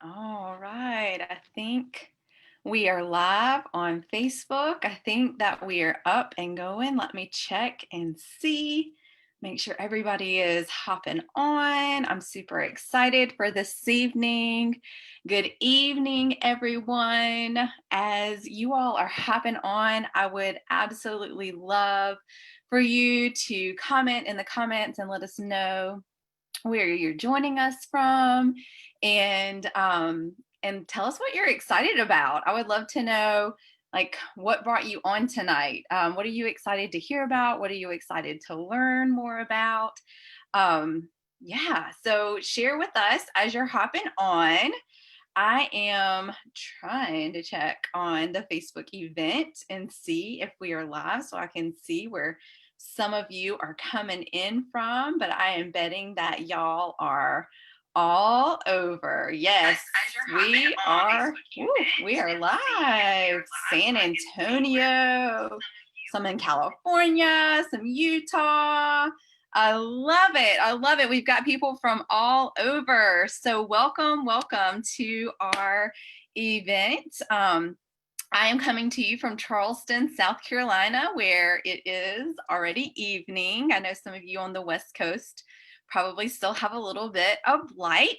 All right. I think we are live on Facebook. I think that we are up and going. Let me check and see. Make sure everybody is hopping on. I'm super excited for this evening. Good evening, everyone. As you all are hopping on, I would absolutely love for you to comment in the comments and let us know where you're joining us from, and tell us what you're excited about. I would love to know, like, what brought you on tonight. What are you excited to hear about? What are you excited to learn more about? Yeah, so share with us as you're hopping on. I am trying to check on the Facebook event and see if we are live so I can see where some of you are coming in from, but I am betting that y'all are all over. Yes, we are. We are live. San Antonio, some in California, some Utah. I love it. I love it. We've got people from all over. So welcome to our event. I am coming to you from Charleston, South Carolina, where it is already evening. I know some of you on the West Coast probably still have a little bit of light.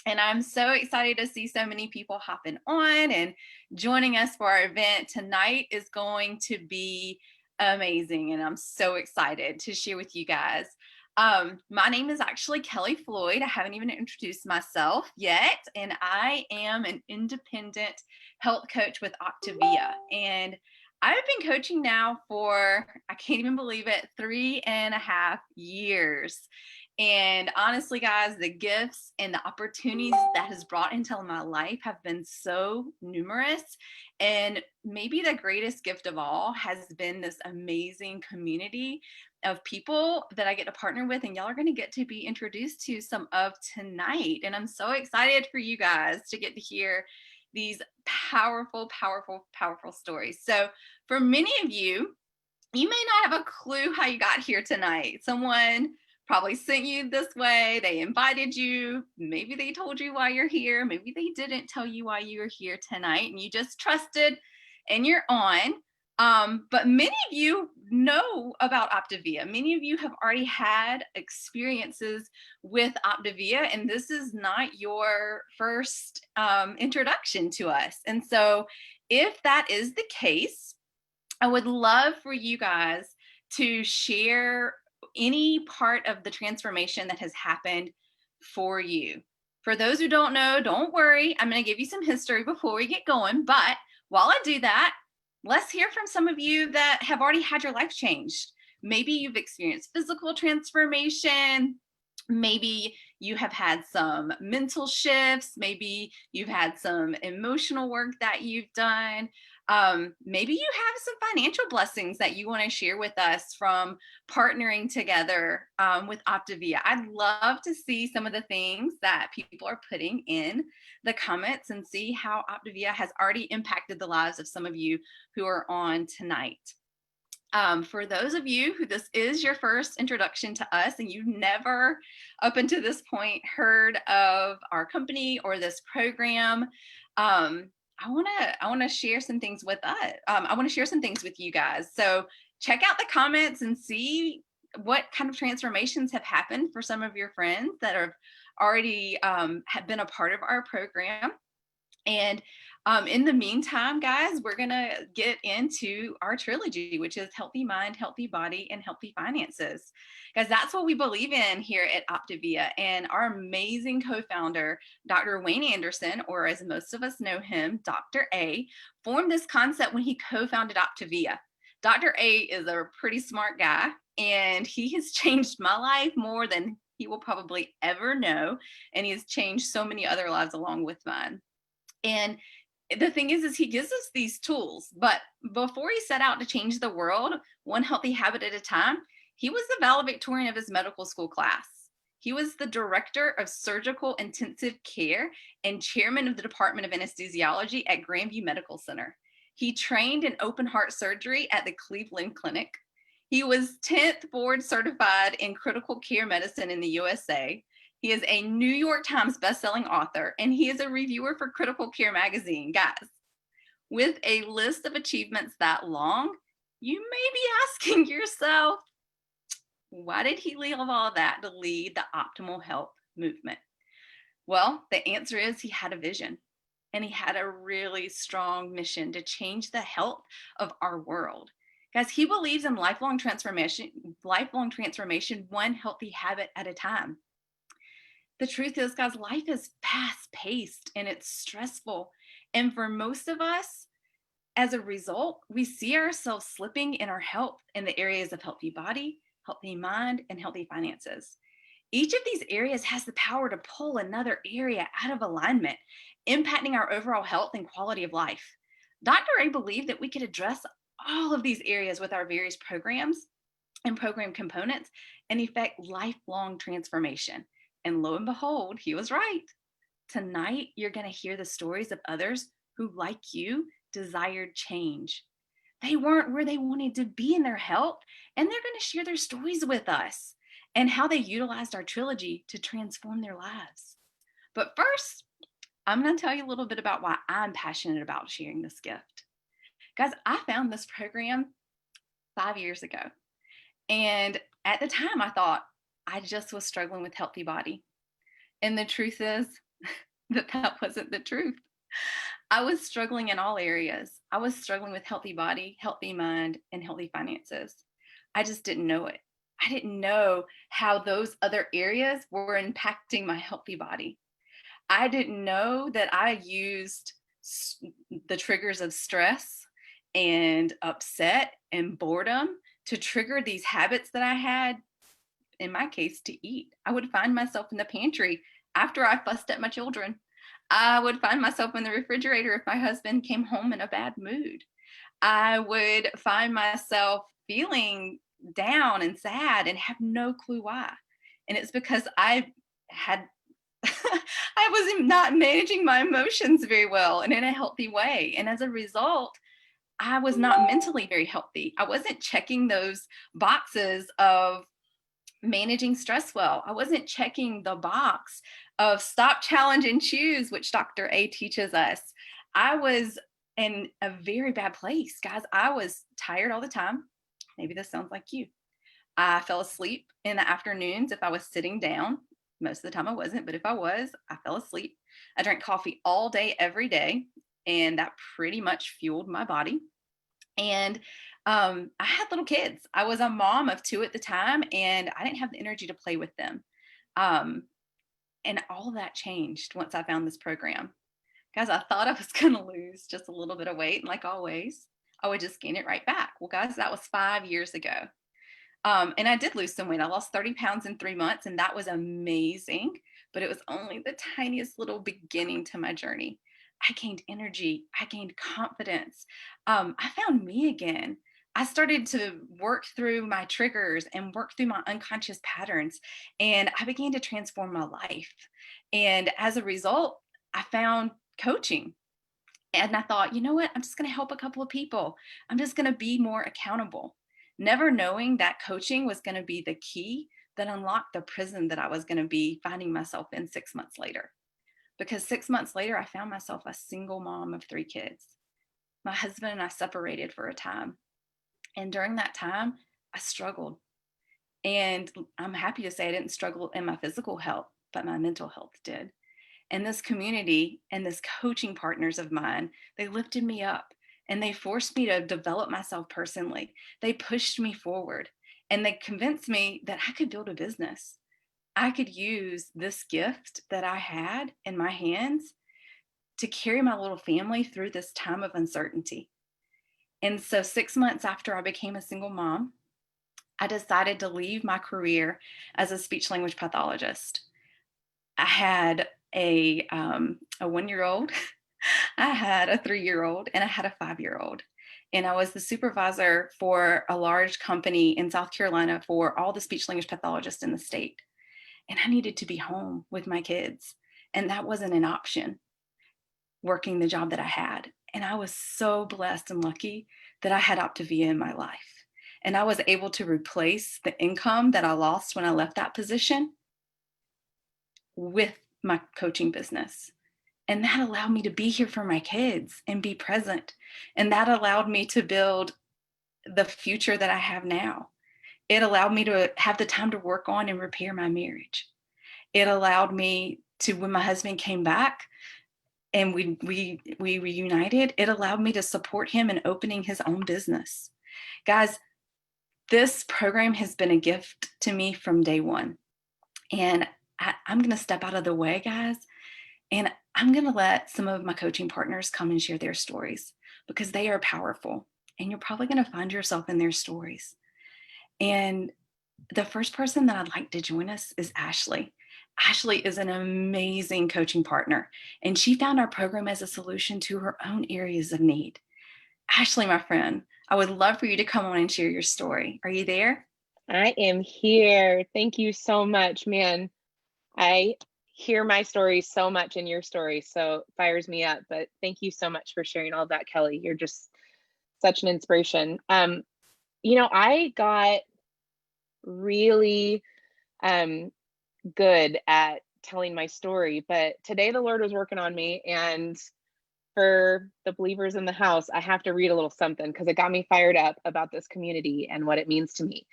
And I'm so excited to see so many people hopping on and joining us for our event. Tonight is going to be amazing, and I'm so excited to share with you guys. My name is actually Kelly Floyd. I haven't even introduced myself yet, and I am an independent health coach with Optavia. And I've been coaching now for, I can't even believe it, 3.5 years. And honestly, guys, the gifts and the opportunities that has brought into my life have been so numerous. And maybe the greatest gift of all has been this amazing community of people that I get to partner with. And y'all are going to get to be introduced to some of tonight. And I'm so excited for you guys to get to hear these powerful stories. So for many of you, you may not have a clue how you got here tonight. Someone probably sent you this way. They invited you. Maybe they told you why you're here. Maybe they didn't tell you why you were here tonight and you just trusted and you're on. But many of you know about Optavia. Many of you have already had experiences with Optavia, and this is not your first introduction to us. And so if that is the case, I would love for you guys to share any part of the transformation that has happened for you. For those who don't know, don't worry. I'm going to give you some history before we get going. But while I do that, let's hear from some of you that have already had your life changed. Maybe you've experienced physical transformation. Maybe you have had some mental shifts. Maybe you've had some emotional work that you've done. Maybe you have some financial blessings that you want to share with us from partnering together with Optavia. I'd love to see some of the things that people are putting in the comments and see how Optavia has already impacted the lives of some of you who are on tonight. For those of you who this is your first introduction to us and you've never up until this point heard of our company or this program, I want to share some things with us. I want to share some things with you guys. So check out the comments and see what kind of transformations have happened for some of your friends that have already have been a part of our program. And in the meantime, guys, we're going to get into our trilogy, which is Healthy Mind, Healthy Body, and Healthy Finances. Guys, that's what we believe in here at Optavia. And our amazing co-founder, Dr. Wayne Anderson, or as most of us know him, Dr. A, formed this concept when he co-founded Optavia. Dr. A is a pretty smart guy, and he has changed my life more than he will probably ever know. And he has changed so many other lives along with mine. And the thing is he gives us these tools, but before he set out to change the world, one healthy habit at a time, he was the valedictorian of his medical school class. He was the director of surgical intensive care and chairman of the Department of Anesthesiology at Grandview Medical Center. He trained in open heart surgery at the Cleveland Clinic. He was 10th board certified in critical care medicine in the USA. He is a New York Times bestselling author, and he is a reviewer for Critical Care magazine. Guys, with a list of achievements that long, you may be asking yourself, why did he leave all that to lead the optimal health movement? Well, the answer is he had a vision and he had a really strong mission to change the health of our world. Guys, he believes in lifelong transformation, one healthy habit at a time. The truth is, guys, life is fast paced and it's stressful. And for most of us, as a result, we see ourselves slipping in our health in the areas of healthy body, healthy mind, and healthy finances. Each of these areas has the power to pull another area out of alignment, impacting our overall health and quality of life. Dr. A believed that we could address all of these areas with our various programs and program components and effect lifelong transformation. And lo and behold, he was right. Tonight, you're going to hear the stories of others who, like you, desired change. They weren't where they wanted to be in their health, and they're going to share their stories with us and how they utilized our trilogy to transform their lives. But first, I'm going to tell you a little bit about why I'm passionate about sharing this gift. Guys, I found this program 5 years ago. And at the time, I thought I just was struggling with healthy body. And the truth is that wasn't the truth. I was struggling in all areas. I was struggling with healthy body, healthy mind, and healthy finances. I just didn't know it. I didn't know how those other areas were impacting my healthy body. I didn't know that I used the triggers of stress and upset and boredom to trigger these habits that I had, in my case, to eat. I would find myself in the pantry after I fussed at my children. I would find myself in the refrigerator if my husband came home in a bad mood. I would find myself feeling down and sad and have no clue why. And it's because I had I was not managing my emotions very well and in a healthy way. And as a result, I was not mentally very healthy. I wasn't checking those boxes of managing stress well. I wasn't checking the box of stop, challenge, and choose, which Dr. A teaches us. I was in a very bad place, guys. I was tired all the time. Maybe this sounds like you. I fell asleep in the afternoons if I was sitting down. Most of the time I wasn't, but if I was, I fell asleep. I drank coffee all day, every day, and that pretty much fueled my body. And I had little kids. I was a mom of two at the time, and I didn't have the energy to play with them. Um, and all of that changed once I found this program. Guys, I thought I was going to lose just a little bit of weight, and like always, I would just gain it right back. Well, guys, that was 5 years ago. And I did lose some weight. I lost 30 pounds in 3 months, and that was amazing. But it was only the tiniest little beginning to my journey. I gained energy. I gained confidence. I found me again. I started to work through my triggers and work through my unconscious patterns, and I began to transform my life. And as a result, I found coaching. And I thought, you know what? I'm just going to help a couple of people. I'm just going to be more accountable. Never knowing that coaching was going to be the key that unlocked the prison that I was going to be finding myself in 6 months later. Because 6 months later, I found myself a single mom of 3 kids. My husband and I separated for a time. And during that time, I struggled. And I'm happy to say I didn't struggle in my physical health, but my mental health did. And this community and this coaching partners of mine, they lifted me up and they forced me to develop myself personally. They pushed me forward and they convinced me that I could build a business. I could use this gift that I had in my hands to carry my little family through this time of uncertainty. And so 6 months after I became a single mom, I decided to leave my career as a speech language pathologist. I had a 1-year-old, I had a 3-year-old, and I had a 5-year-old. And I was the supervisor for a large company in South Carolina for all the speech language pathologists in the state. And I needed to be home with my kids. And that wasn't an option, working the job that I had. And I was so blessed and lucky that I had Optavia in my life. And I was able to replace the income that I lost when I left that position with my coaching business. And that allowed me to be here for my kids and be present. And that allowed me to build the future that I have now. It allowed me to have the time to work on and repair my marriage. It allowed me to, when my husband came back and we reunited, it allowed me to support him in opening his own business. Guys, this program has been a gift to me from day one. And I'm going to step out of the way, guys, and I'm going to let some of my coaching partners come and share their stories because they are powerful. And you're probably going to find yourself in their stories. And the first person that I'd like to join us is Ashley. Ashley is an amazing coaching partner, and she found our program as a solution to her own areas of need. Ashley, my friend, I would love for you to come on and share your story. Are you there? I am here. Thank you so much, man. I hear my story so much in your story, so it fires me up. But thank you so much for sharing all of that, Kelly. You're just such an inspiration. I got really good at telling my story, but today the Lord was working on me, and for the believers in the house, I have to read a little something because it got me fired up about this community and what it means to me.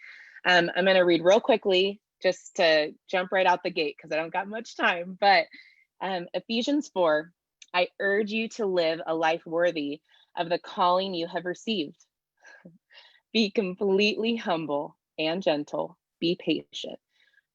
I'm going to read real quickly just to jump right out the gate because I don't got much time. But Ephesians 4, I urge you to live a life worthy of the calling you have received. Be completely humble and gentle. Be patient,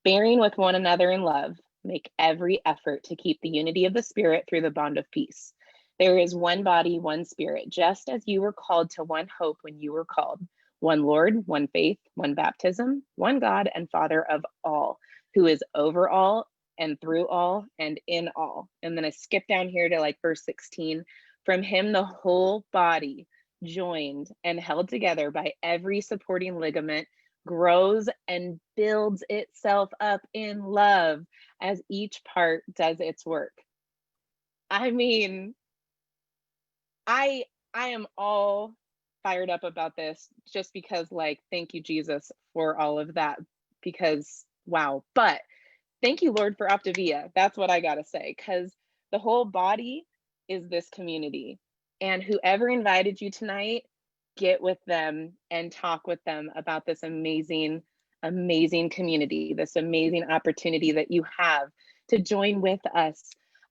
bearing with one another in love. Make every effort to keep the unity of the Spirit through the bond of peace. There is one body, one Spirit, just as you were called to one hope when you were called. One Lord, one faith, one baptism, one God and Father of all, who is over all and through all and in all. And then I skip down here to like verse 16. From him, the whole body, joined and held together by every supporting ligament, grows and builds itself up in love as each part does its work. I mean, I am all fired up about this just because, like, thank you, Jesus, for all of that, because wow. But thank you, Lord, for Optavia. That's what I gotta say, because the whole body is this community. And whoever invited you tonight, get with them and talk with them about this amazing, amazing community, this amazing opportunity that you have to join with us.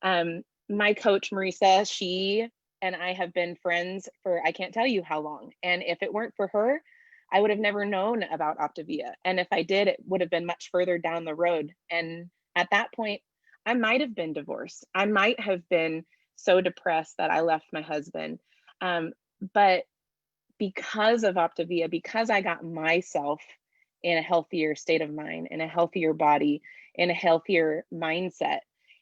My coach, Marisa, she and I have been friends for I can't tell you how long. And if it weren't for her, I would have never known about Optavia. And if I did, it would have been much further down the road. And at that point, I might have been divorced. I might have been so depressed that I left my husband. But because of Optavia, because I got myself in a healthier state of mind, in a healthier body, in a healthier mindset,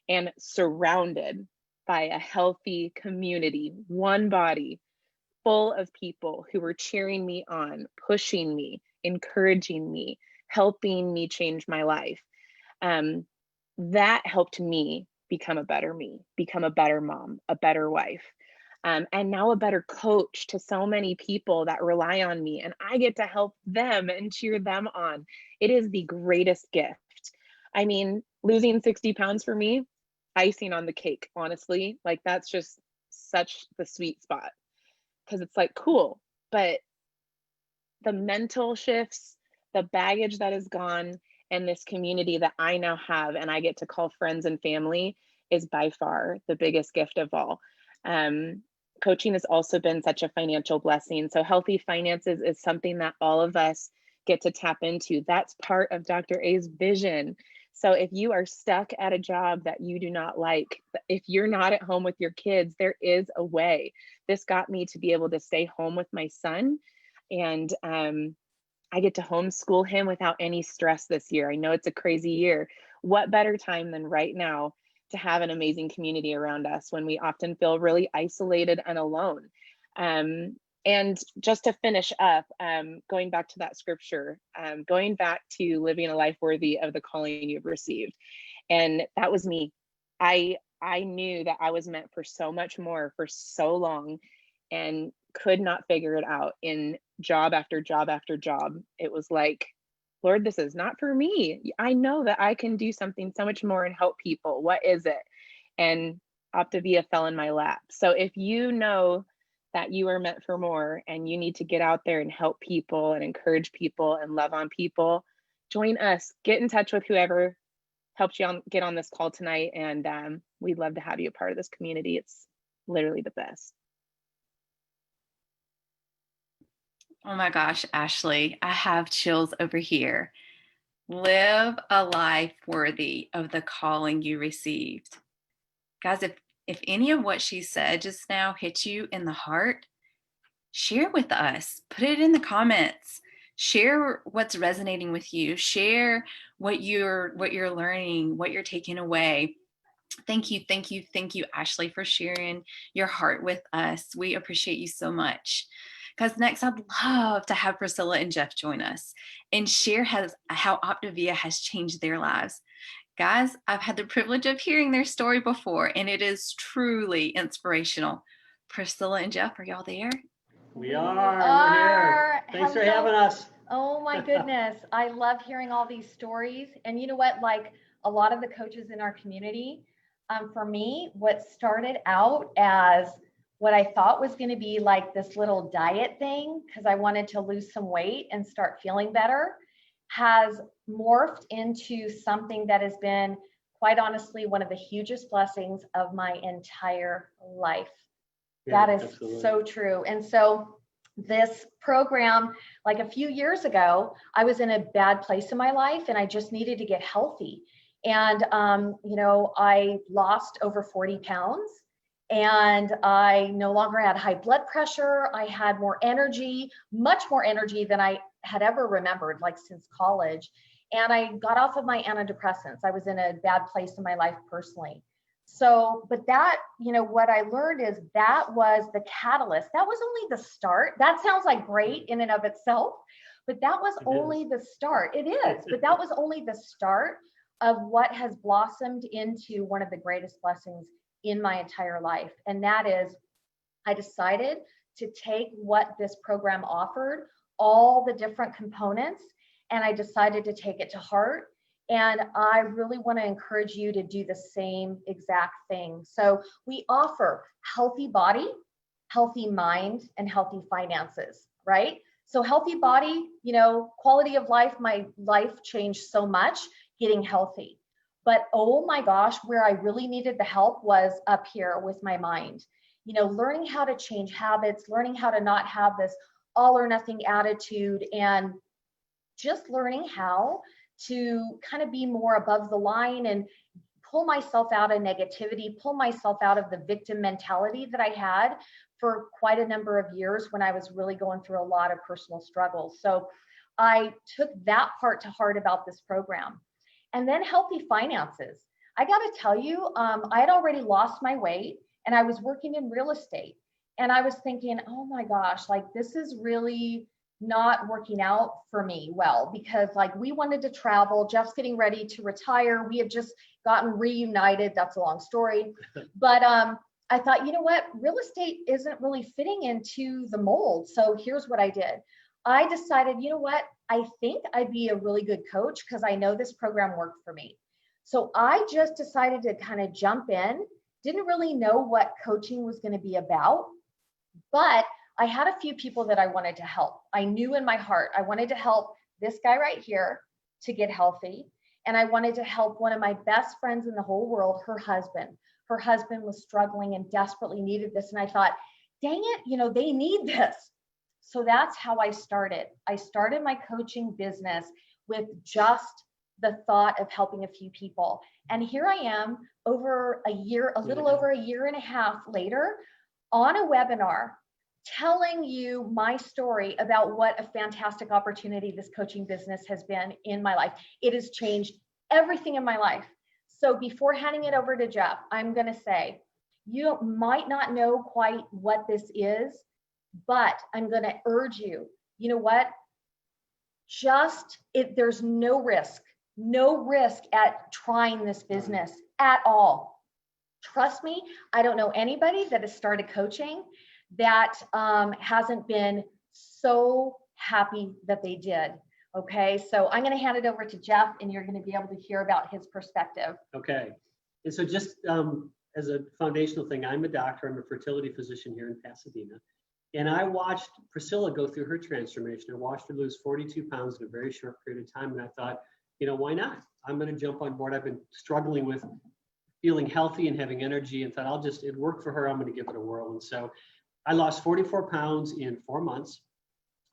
and surrounded by a healthy community, one body full of people who were cheering me on, pushing me, encouraging me, helping me change my life. That helped me become a better me, become a better mom, a better wife, and now a better coach to so many people that rely on me, and I get to help them and cheer them on. It is the greatest gift. I mean, losing 60 pounds for me, icing on the cake, honestly. Like, that's just such the sweet spot because it's like, cool. But the mental shifts, the baggage that is gone, and this community that I now have and I get to call friends and family is by far the biggest gift of all. Coaching has also been such a financial blessing. So healthy finances is something that all of us get to tap into. That's part of Dr. A's vision. So if you are stuck at a job that you do not like, if you're not at home with your kids, there is a way. This got me to be able to stay home with my son, and I get to homeschool him without any stress this year. I know it's a crazy year. What better time than right now to have an amazing community around us when we often feel really isolated and alone? And just to finish up, going back to that scripture, going back to living a life worthy of the calling you've received. And that was me. I knew that I was meant for so much more for so long and could not figure it out in job after job after job. It was like Lord, this is not for me. I know that I can do something so much more and help people. What is it? And Optavia fell in my lap. So if you know that you are meant for more and you need to get out there and help people and encourage people and love on people, join us. Get in touch with whoever helped you get on this call tonight. And we'd love to have you a part of this community. It's literally the best. Oh my gosh, Ashley, I have chills over here. Live a life worthy of the calling you received. Guys, if any of what she said just now hit you in the heart, share with us. Put it in the comments. Share what's resonating with you. Share what you're learning, what you're taking away. Thank you, Ashley, for sharing your heart with us. We appreciate you so much. Because next, I'd love to have Priscilla and Jeff join us and share how Optavia has changed their lives. Guys, I've had the privilege of hearing their story before, and it is truly inspirational. Priscilla and Jeff, are y'all there? We are. We're here. Thanks for having us. Oh my goodness. I love hearing all these stories. And you know what? Like a lot of the coaches in our community, for me, what started out as what I thought was going to be like this little diet thing, because I wanted to lose some weight and start feeling better, has morphed into something that has been, quite honestly, one of the hugest blessings of my entire life. Yeah, that is absolutely so true. And so this program, like a few years ago, I was in a bad place in my life and I just needed to get healthy. And, I lost over 40 pounds. And I no longer had high blood pressure. I had more energy, much more energy than I had ever remembered, like since college. And I got off of my antidepressants. I was in a bad place in my life personally. So, but that, what I learned is that was the catalyst. That was only the start. That sounds like great in and of itself, but that was only the start. It is, but that was only the start of what has blossomed into one of the greatest blessings in my entire life. And that is, I decided to take what this program offered, all the different components, and I decided to take it to heart. And I really want to encourage you to do the same exact thing. So we offer healthy body, healthy mind, and healthy finances, right? So healthy body, quality of life, my life changed so much getting healthy. But oh my gosh, where I really needed the help was up here with my mind. Learning how to change habits, learning how to not have this all or nothing attitude, and just learning how to kind of be more above the line and pull myself out of negativity, pull myself out of the victim mentality that I had for quite a number of years when I was really going through a lot of personal struggles. So I took that part to heart about this program. And then healthy finances. I got to tell you, I had already lost my weight and I was working in real estate. And I was thinking, oh my gosh, like this is really not working out for me well, because like we wanted to travel. Jeff's getting ready to retire. We had just gotten reunited. That's a long story. But I thought, you know what? Real estate isn't really fitting into the mold. So here's what I did. I decided, you know what? I think I'd be a really good coach because I know this program worked for me. So I just decided to kind of jump in. Didn't really know what coaching was going to be about, but I had a few people that I wanted to help. I knew in my heart, I wanted to help this guy right here to get healthy. And I wanted to help one of my best friends in the whole world, her husband. Her husband was struggling and desperately needed this. And I thought, dang it, they need this. So that's how I started. I started my coaching business with just the thought of helping a few people. And here I am over a year, a little over a year and a half later on a webinar telling you my story about what a fantastic opportunity this coaching business has been in my life. It has changed everything in my life. So before handing it over to Jeff, I'm going to say, you might not know quite what this is, but I'm going to urge you, you know what? There's no risk at trying this business at all. Trust me, I don't know anybody that has started coaching that hasn't been so happy that they did. Okay, so I'm going to hand it over to Jeff, and you're going to be able to hear about his perspective. Okay. And so just as a foundational thing, I'm a doctor, I'm a fertility physician here in Pasadena. And I watched Priscilla go through her transformation. I watched her lose 42 pounds in a very short period of time. And I thought, why not? I'm going to jump on board. I've been struggling with feeling healthy and having energy, and thought it worked for her. I'm going to give it a whirl. And so I lost 44 pounds in 4 months.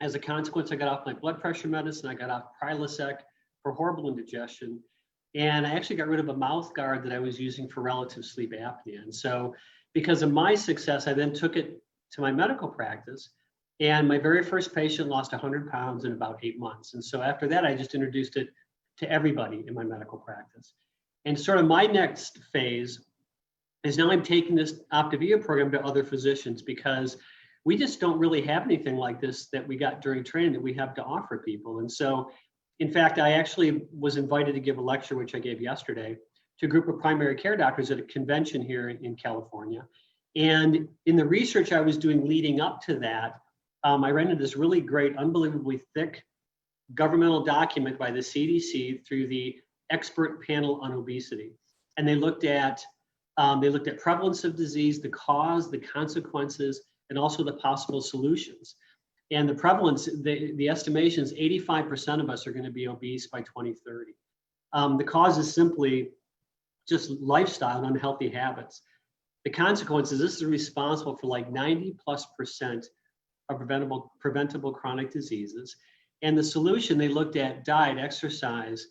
As a consequence, I got off my blood pressure medicine. I got off Prilosec for horrible indigestion. And I actually got rid of a mouth guard that I was using for relative sleep apnea. And so because of my success, I then took it to my medical practice. And my very first patient lost 100 pounds in about 8 months. And so after that, I just introduced it to everybody in my medical practice. And sort of my next phase is now I'm taking this Optavia program to other physicians, because we just don't really have anything like this that we got during training that we have to offer people. And so, in fact, I actually was invited to give a lecture, which I gave yesterday, to a group of primary care doctors at a convention here in California. And in the research I was doing leading up to that, I ran into this really great, unbelievably thick governmental document by the CDC through the expert panel on obesity. And they looked at prevalence of disease, the cause, the consequences, and also the possible solutions. And the prevalence, the estimation is 85% of us are going to be obese by 2030. The cause is simply just lifestyle and unhealthy habits. The consequences, this is responsible for like 90+% of preventable chronic diseases. And the solution, they looked at diet, exercise,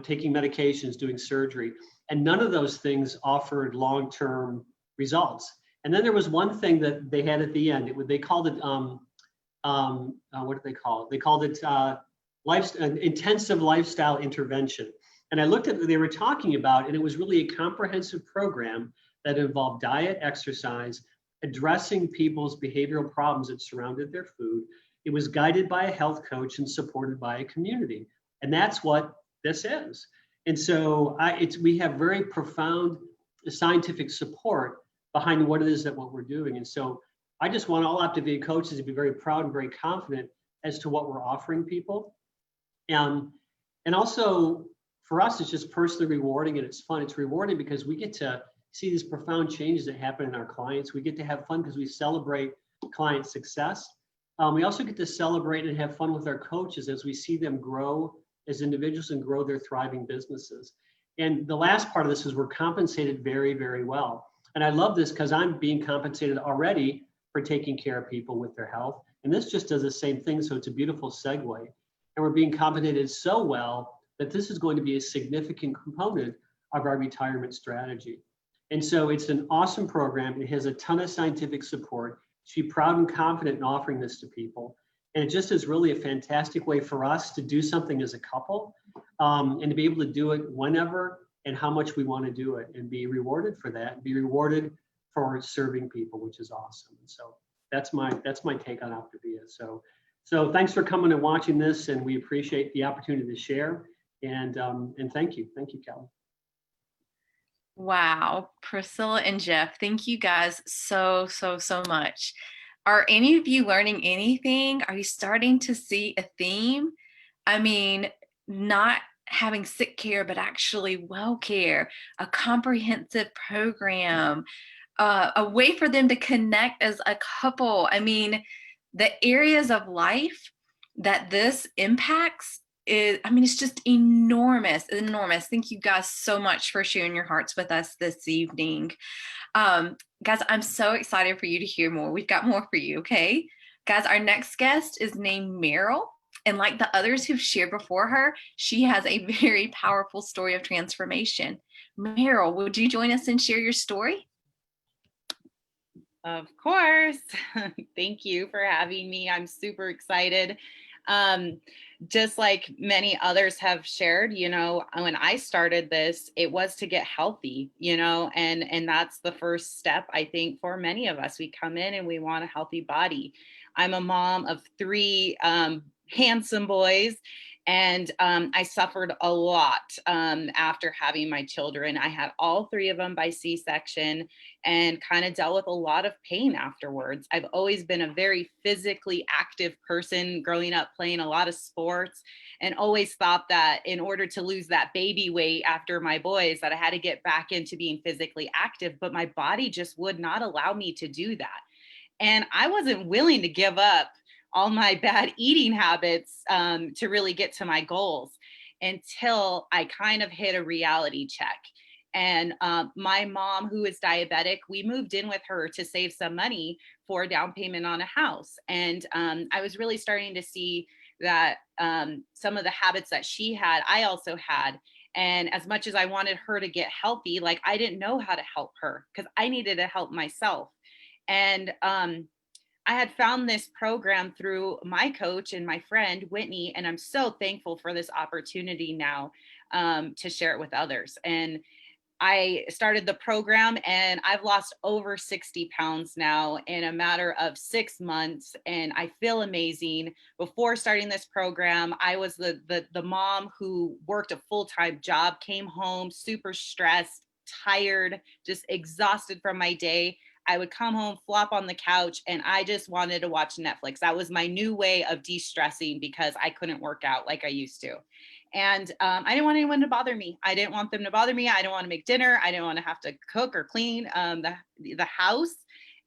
taking medications, doing surgery, and none of those things offered long-term results. And then there was one thing that they had at the end. They called it, what did they call it? They called it intensive lifestyle intervention. And I looked at what they were talking about, and it was really a comprehensive program that involved diet, exercise, addressing people's behavioral problems that surrounded their food. It was guided by a health coach and supported by a community. And that's what this is. And so we have very profound scientific support behind what it is that what we're doing. And so I just want all Optavia coaches to be very proud and very confident as to what we're offering people. And also for us, it's just personally rewarding and it's fun. It's rewarding because we get to see these profound changes that happen in our clients. We get to have fun because we celebrate client success. We also get to celebrate and have fun with our coaches as we see them grow as individuals and grow their thriving businesses. And the last part of this is we're compensated very, very well. And I love this because I'm being compensated already for taking care of people with their health. And this just does the same thing. So it's a beautiful segue. And we're being compensated so well that this is going to be a significant component of our retirement strategy. And so it's an awesome program. It has a ton of scientific support. To be proud and confident in offering this to people. And it just is really a fantastic way for us to do something as a couple and to be able to do it whenever and how much we want to do it and be rewarded for that, and be rewarded for serving people, which is awesome. And so that's my take on Optavia. So thanks for coming and watching this, and we appreciate the opportunity to share. And thank you, Kelly. Wow, Priscilla and Jeff, thank you guys so much. Are any of you learning anything? Are you starting to see a theme? I mean, not having sick care, but actually well care, a comprehensive program, a way for them to connect as a couple. I mean, the areas of life that this impacts it's just enormous. Thank you guys so much for sharing your hearts with us this evening. Guys, I'm so excited for you to hear more. We've got more for you, okay? Guys, our next guest is named Meryl. And like the others who've shared before her, she has a very powerful story of transformation. Meryl, would you join us and share your story? Of course. Thank you for having me. I'm super excited. Just like many others have shared, when I started this, it was to get healthy, and that's the first step, I think, for many of us. We come in and we want a healthy body. I'm a mom of 3 handsome boys, And I suffered a lot after having my children. I had all three of them by C-section and kind of dealt with a lot of pain afterwards. I've always been a very physically active person growing up, playing a lot of sports, and always thought that in order to lose that baby weight after my boys, that I had to get back into being physically active, but my body just would not allow me to do that. And I wasn't willing to give up all my bad eating habits to really get to my goals until I kind of hit a reality check. And my mom, who is diabetic, we moved in with her to save some money for a down payment on a house. And I was really starting to see that some of the habits that she had, I also had. And as much as I wanted her to get healthy, like I didn't know how to help her because I needed to help myself. And I had found this program through my coach and my friend, Whitney, and I'm so thankful for this opportunity now to share it with others. And I started the program and I've lost over 60 pounds now in a matter of 6 months. And I feel amazing. Before starting this program, I was the mom who worked a full-time job, came home super stressed, tired, just exhausted from my day. I would come home, flop on the couch, and I just wanted to watch Netflix. That was my new way of de-stressing because I couldn't work out like I used to. And I didn't want anyone to bother me. I didn't want them to bother me. I didn't want to make dinner. I didn't want to have to cook or clean the house.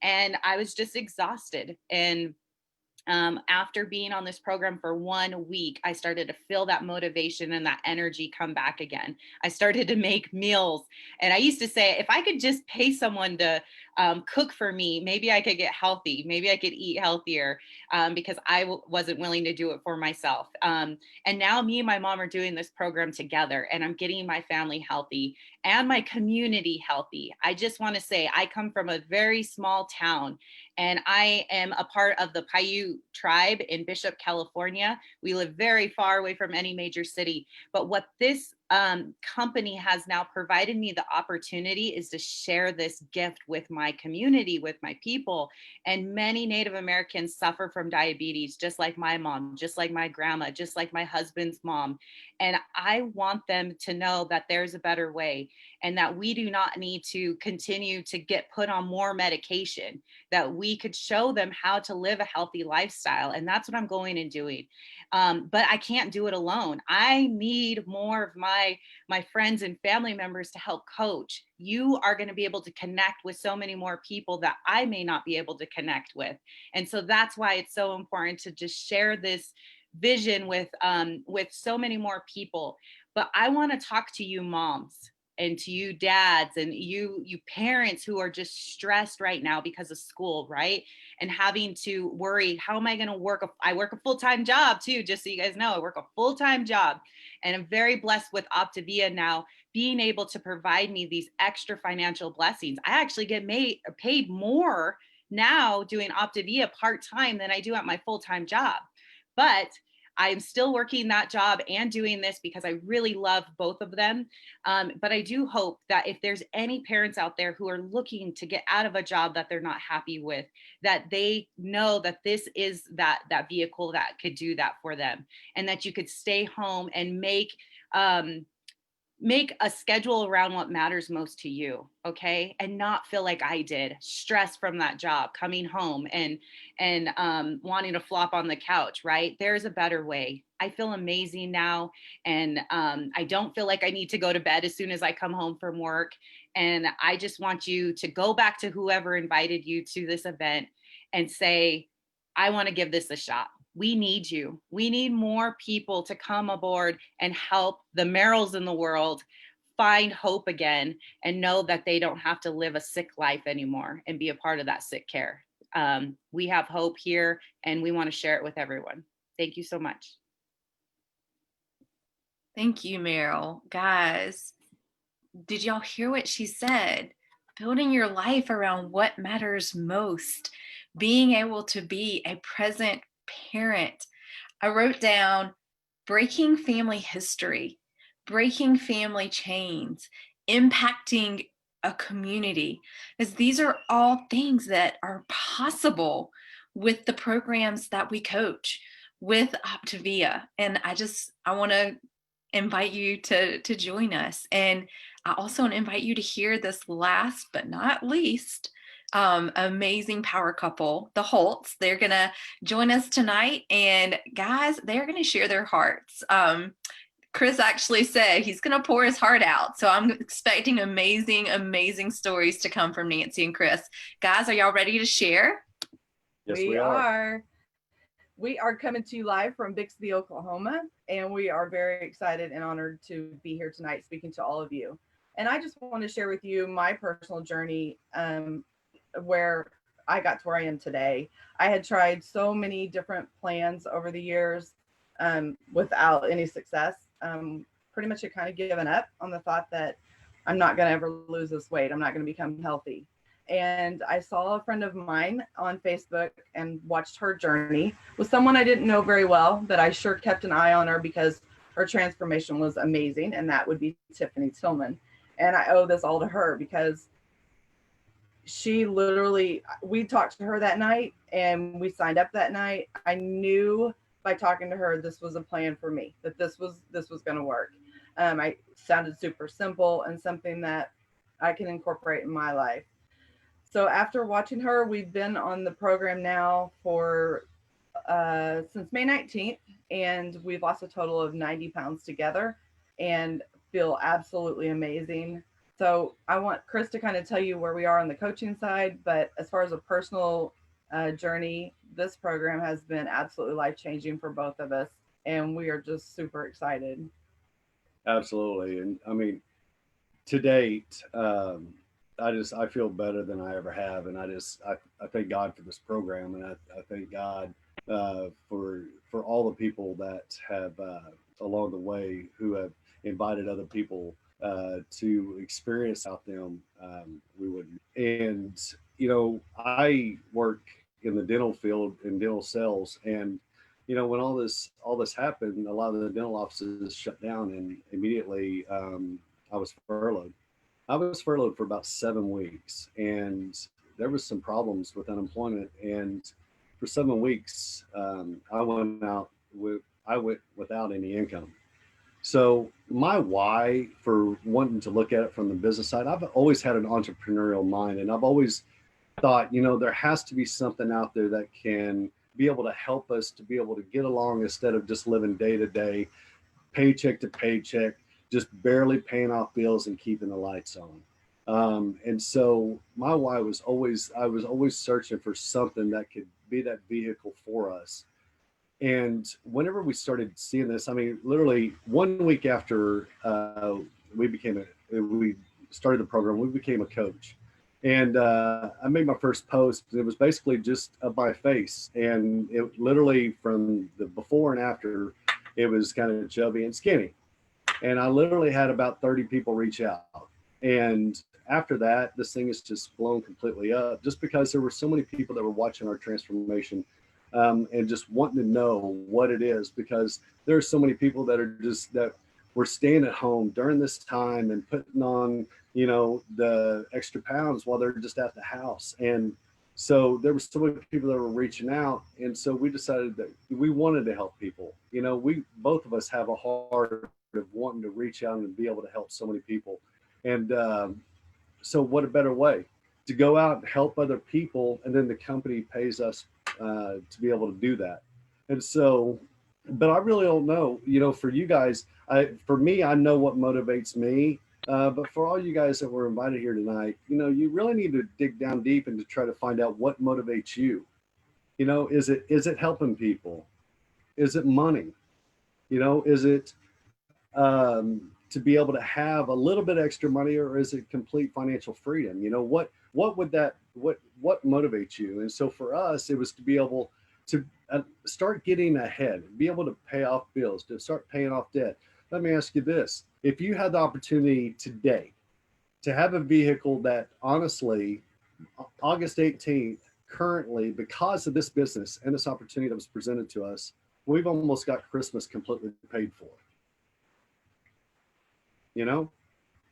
And I was just exhausted. And after being on this program for 1 week, I started to feel that motivation and that energy come back again. I started to make meals. And I used to say, if I could just pay someone to cook for me, maybe I could get healthy. Maybe I could eat healthier because I wasn't willing to do it for myself. And now me and my mom are doing this program together, and I'm getting my family healthy and my community healthy. I just want to say I come from a very small town, and I am a part of the Paiute tribe in Bishop, California. We live very far away from any major city. But what this company has now provided me the opportunity is to share this gift with my community, with my people. And many Native Americans suffer from diabetes, just like my mom, just like my grandma, just like my husband's mom. And I want them to know that there's a better way and that we do not need to continue to get put on more medication, that we could show them how to live a healthy lifestyle. And that's what I'm going and doing. But I can't do it alone. I need more of my friends and family members to help coach. You are going to be able to connect with so many more people that I may not be able to connect with. And so that's why it's so important to just share this vision with so many more people. But I want to talk to you moms and to you dads and you parents who are just stressed right now because of school, right? And having to worry, how am I going to work? I work a full-time job too, just so you guys know. I work a full-time job, and I'm very blessed with Optavia now being able to provide me these extra financial blessings. I actually get paid more now doing Optavia part-time than I do at my full-time job. But I'm still working that job and doing this because I really love both of them. But I do hope that if there's any parents out there who are looking to get out of a job that they're not happy with, that they know that this is that vehicle that could do that for them, and that you could stay home and make a schedule around what matters most to you, okay? And not feel like I did, stress from that job, coming home and wanting to flop on the couch, right? There's a better way. I feel amazing now, and I don't feel like I need to go to bed as soon as I come home from work. And I just want you to go back to whoever invited you to this event and say, I want to give this a shot. We need you. We need more people to come aboard and help the Merrills in the world find hope again and know that they don't have to live a sick life anymore and be a part of that sick care. We have hope here, and we want to share it with everyone. Thank you so much. Thank you, Merrill. Guys, did y'all hear what she said? Building your life around what matters most, being able to be a present parent. I wrote down breaking family history, breaking family chains, impacting a community, as these are all things that are possible with the programs that we coach. with Optavia. And I want to invite you to join us. And I also want to invite you to hear this last but not least amazing power couple, the Holtz. They're gonna join us tonight, and guys, they're gonna share their hearts. Chris actually said he's gonna pour his heart out, so I'm expecting amazing stories to come from Nancy and Chris. Guys, are y'all ready to share? Yes, we are. We are coming to you live from Bixby, Oklahoma, and we are very excited and honored to be here tonight speaking to all of you. And I just want to share with you my personal journey where I got to where I am today. I had tried so many different plans over the years without any success. Pretty much had kind of given up on the thought that I'm not going to ever lose this weight. I'm not going to become healthy. And I saw a friend of mine on Facebook and watched her journey with someone I didn't know very well, but I sure kept an eye on her because her transformation was amazing. And that would be Tiffany Tillman. And I owe this all to her because she literally, we talked to her that night and we signed up that night. I knew by talking to her, this was a plan for me, that this was going to work. I sounded super simple and something that I can incorporate in my life. So after watching her, we've been on the program now for since May 19th, and we've lost a total of 90 pounds together and feel absolutely amazing. So I want Chris to kind of tell you where we are on the coaching side, but as far as a personal journey, this program has been absolutely life-changing for both of us, and we are just super excited. Absolutely. And I mean, to date, I feel better than I ever have. And I thank God for this program. And I thank God for all the people that have along the way who have invited other people to experience out them. We wouldn't. And, you know, I work in the dental field in dental sales, and you know, when all this happened, a lot of the dental offices shut down, and immediately I was furloughed. I was furloughed for about 7 weeks, and there was some problems with unemployment. And for 7 weeks, I went without any income. So my why for wanting to look at it from the business side, I've always had an entrepreneurial mind, and I've always thought, you know, there has to be something out there that can be able to help us to be able to get along instead of just living day to day, paycheck to paycheck, just barely paying off bills and keeping the lights on. And so my why was I was always searching for something that could be that vehicle for us. And whenever we started seeing this, I mean, literally 1 week after we started the program, we became a coach. And I made my first post. It was basically just of my face. And it literally, from the before and after, it was kind of chubby and skinny. And I literally had about 30 people reach out. And after that, this thing has just blown completely up, just because there were so many people that were watching our transformation and just wanting to know what it is, because there are so many people that were staying at home during this time and putting on, you know, the extra pounds while they're just at the house. And so there were so many people that were reaching out. And so we decided that we wanted to help people. You know, both of us have a heart of wanting to reach out and be able to help so many people. And so what a better way to go out and help other people, and then the company pays us to be able to do that. And so, but I really don't know, you know, for you guys, for me, I know what motivates me. But for all you guys that were invited here tonight, you know, you really need to dig down deep and to try to find out what motivates you. You know, is it helping people? Is it money? You know, is it to be able to have a little bit extra money, or is it complete financial freedom? You know, what motivates you? And so for us, it was to be able to start getting ahead, be able to pay off bills, to start paying off debt. Let me ask you this. If you had the opportunity today to have a vehicle that, honestly, August 18th, currently, because of this business and this opportunity that was presented to us, we've almost got Christmas completely paid for. You know,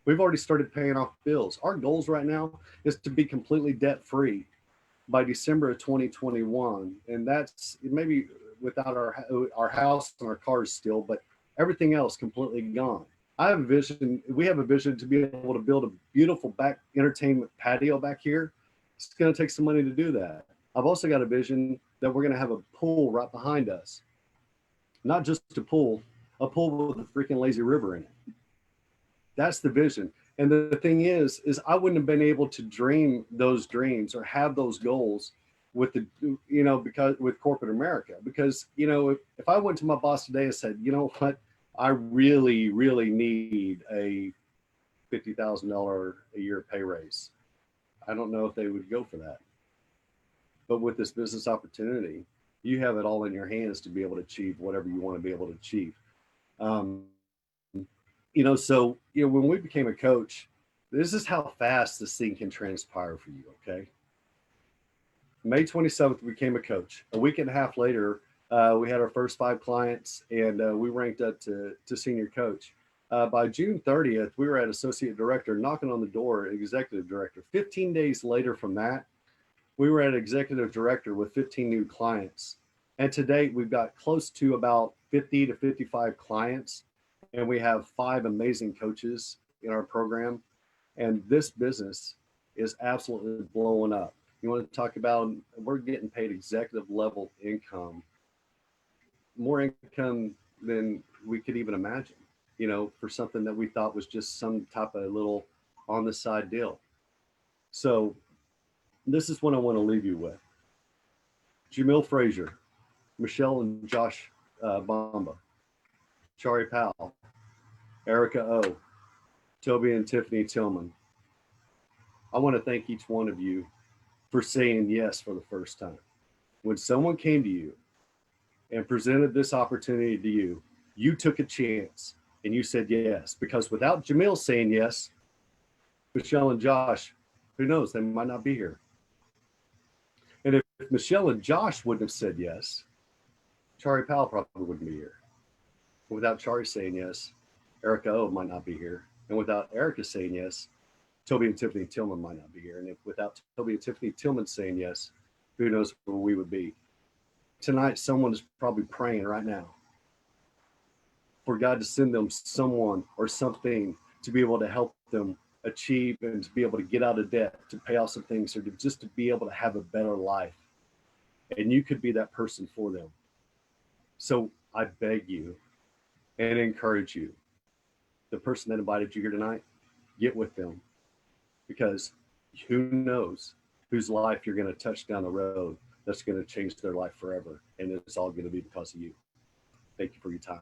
we've already started paying off bills. Our goals right now is to be completely debt free by December of 2021. And that's maybe without our house and our cars still, but everything else completely gone. I have a vision. We have a vision to be able to build a beautiful back entertainment patio back here. It's going to take some money to do that. I've also got a vision that we're going to have a pool right behind us. Not just a pool with a freaking lazy river in it. That's the vision. And the thing is I wouldn't have been able to dream those dreams or have those goals with because with corporate America, because, if I went to my boss today and said, you know what, I really, really need a $50,000 a year pay raise, I don't know if they would go for that. But with this business opportunity, you have it all in your hands to be able to achieve whatever you want to be able to achieve. So when we became a coach, this is how fast this thing can transpire for you, okay? May 27th, we became a coach. A week and a half later, we had our first 5 clients, and we ranked up to senior coach. By June 30th, we were at associate director, knocking on the door, executive director. 15 days later from that, we were at executive director with 15 new clients. And to date, we've got close to about 50 to 55 clients, and we have 5 amazing coaches in our program. And this business is absolutely blowing up. You want to talk about, we're getting paid executive level income, more income than we could even imagine, for something that we thought was just some type of little on the side deal. So this is what I want to leave you with. Jamil Frazier, Michelle and Josh Bamba, Shari Powell, Erica O, Toby and Tiffany Tillman. I want to thank each one of you for saying yes for the first time. When someone came to you and presented this opportunity to you, you took a chance and you said yes, because without Jamil saying yes, Michelle and Josh, who knows, they might not be here. And if Michelle and Josh wouldn't have said yes, Shari Powell probably wouldn't be here. And without Shari saying yes, Erica O might not be here. And without Erica saying yes, Toby and Tiffany Tillman might not be here. And if without Toby and Tiffany Tillman saying yes, who knows where we would be. Tonight, someone is probably praying right now for God to send them someone or something to be able to help them achieve and to be able to get out of debt, to pay off some things, or just to be able to have a better life. And you could be that person for them. So I beg you and encourage you, the person that invited you here tonight, get with them, because who knows whose life you're going to touch down the road that's going to change their life forever. And it's all going to be because of you. Thank you for your time.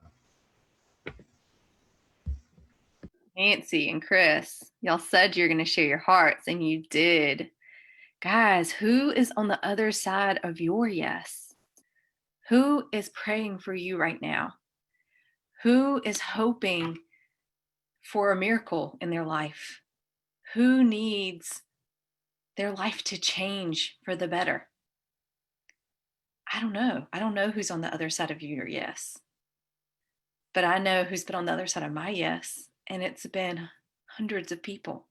Nancy and Chris, y'all said you're going to share your hearts, and you did. Guys, who is on the other side of your yes? Who is praying for you right now? Who is hoping for a miracle in their life? Who needs their life to change for the better? I don't know. I don't know who's on the other side of your yes. But I know who's been on the other side of my yes. And it's been hundreds of people.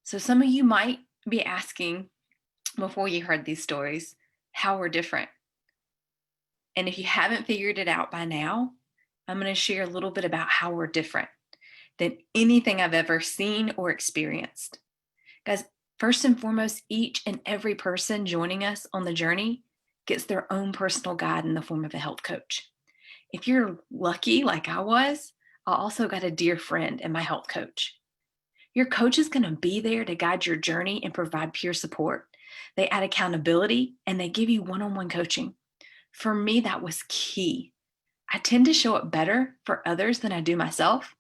So some of you might be asking, before you heard these stories, how we're different. And if you haven't figured it out by now, I'm going to share a little bit about how we're different than anything I've ever seen or experienced. Guys, first and foremost, each and every person joining us on the journey gets their own personal guide in the form of a health coach. If you're lucky, like I was, I also got a dear friend and my health coach. Your coach is going to be there to guide your journey and provide peer support. They add accountability and they give you one-on-one coaching. For me, that was key. I tend to show up better for others than I do myself.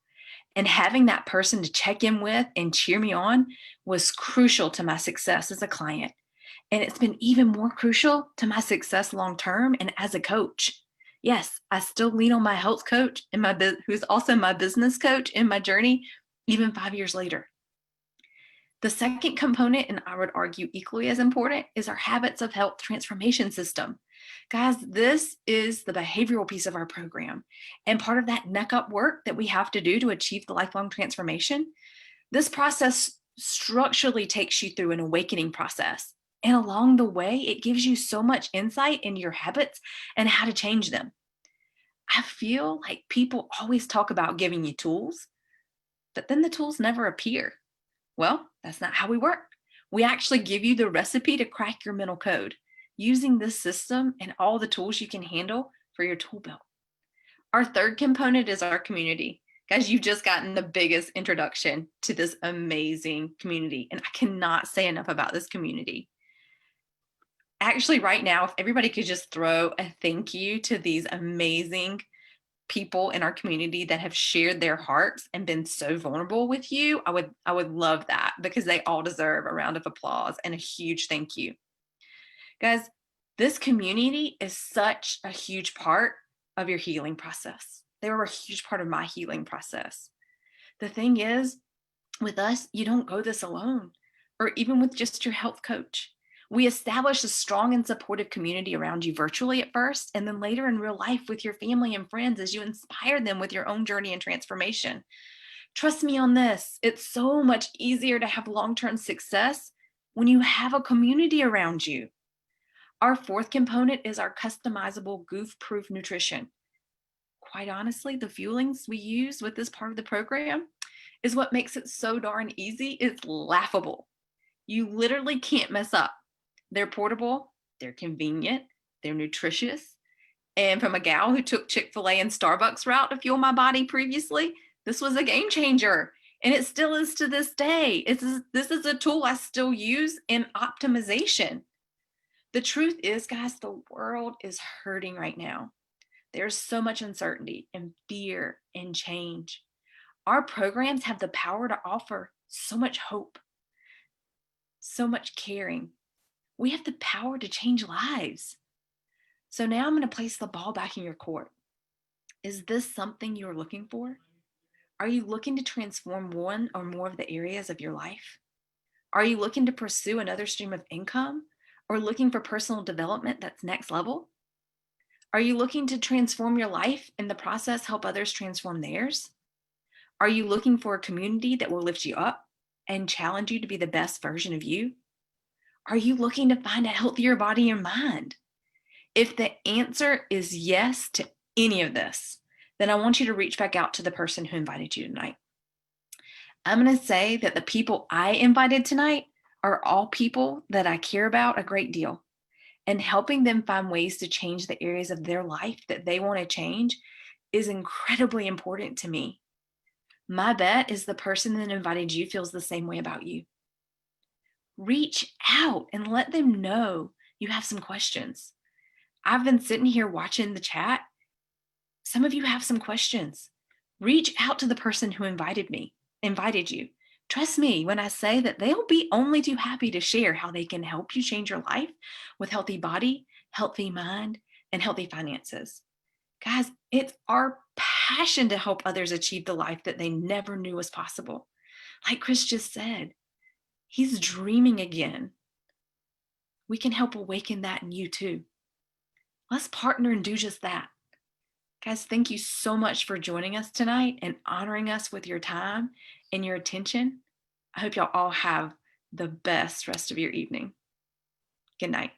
And having that person to check in with and cheer me on was crucial to my success as a client. And it's been even more crucial to my success long-term and as a coach. Yes, I still lean on my health coach and who's also my business coach in my journey, even 5 years later. The second component, and I would argue equally as important, is our habits of health transformation system. Guys, this is the behavioral piece of our program. And part of that neck up work that we have to do to achieve the lifelong transformation, this process structurally takes you through an awakening process And along the way, it gives you so much insight into your habits and how to change them. I feel like people always talk about giving you tools, but then the tools never appear. Well, that's not how we work. We actually give you the recipe to crack your mental code using this system and all the tools you can handle for your tool belt. Our third component is our community. Guys, you've just gotten the biggest introduction to this amazing community, and I cannot say enough about this community. Actually, right now, if everybody could just throw a thank you to these amazing people in our community that have shared their hearts and been so vulnerable with you, I would love that, because they all deserve a round of applause and a huge thank you. Guys, this community is such a huge part of your healing process. They were a huge part of my healing process. The thing is, with us, you don't go this alone, or even with just your health coach. We establish a strong and supportive community around you virtually at first, and then later in real life with your family and friends as you inspire them with your own journey and transformation. Trust me on this, it's so much easier to have long-term success when you have a community around you. Our fourth component is our customizable goof-proof nutrition. Quite honestly, the fuelings we use with this part of the program is what makes it so darn easy. It's laughable. You literally can't mess up. They're portable, they're convenient, they're nutritious. And from a gal who took Chick-fil-A and Starbucks route to fuel my body previously, this was a game changer. And it still is to this day. This is a tool I still use in optimization. The truth is, guys, the world is hurting right now. There's so much uncertainty and fear and change. Our programs have the power to offer so much hope, so much caring. We have the power to change lives. So now I'm going to place the ball back in your court. Is this something you're looking for? Are you looking to transform one or more of the areas of your life? Are you looking to pursue another stream of income or looking for personal development that's next level? Are you looking to transform your life, in the process help others transform theirs? Are you looking for a community that will lift you up and challenge you to be the best version of you? Are you looking to find a healthier body and mind? If the answer is yes to any of this, then I want you to reach back out to the person who invited you tonight. I'm going to say that the people I invited tonight are all people that I care about a great deal, and helping them find ways to change the areas of their life that they want to change is incredibly important to me. My bet is the person that invited you feels the same way about you. Reach out and let them know you have some questions. I've been sitting here watching the chat. Some of you have some questions. Reach out to the person who invited you. Trust me when I say that they'll be only too happy to share how they can help you change your life with healthy body, healthy mind, and healthy finances. Guys, it's our passion to help others achieve the life that they never knew was possible. Like Chris just said, he's dreaming again. We can help awaken that in you too. Let's partner and do just that. Guys, thank you so much for joining us tonight and honoring us with your time and your attention. I hope y'all all have the best rest of your evening. Good night.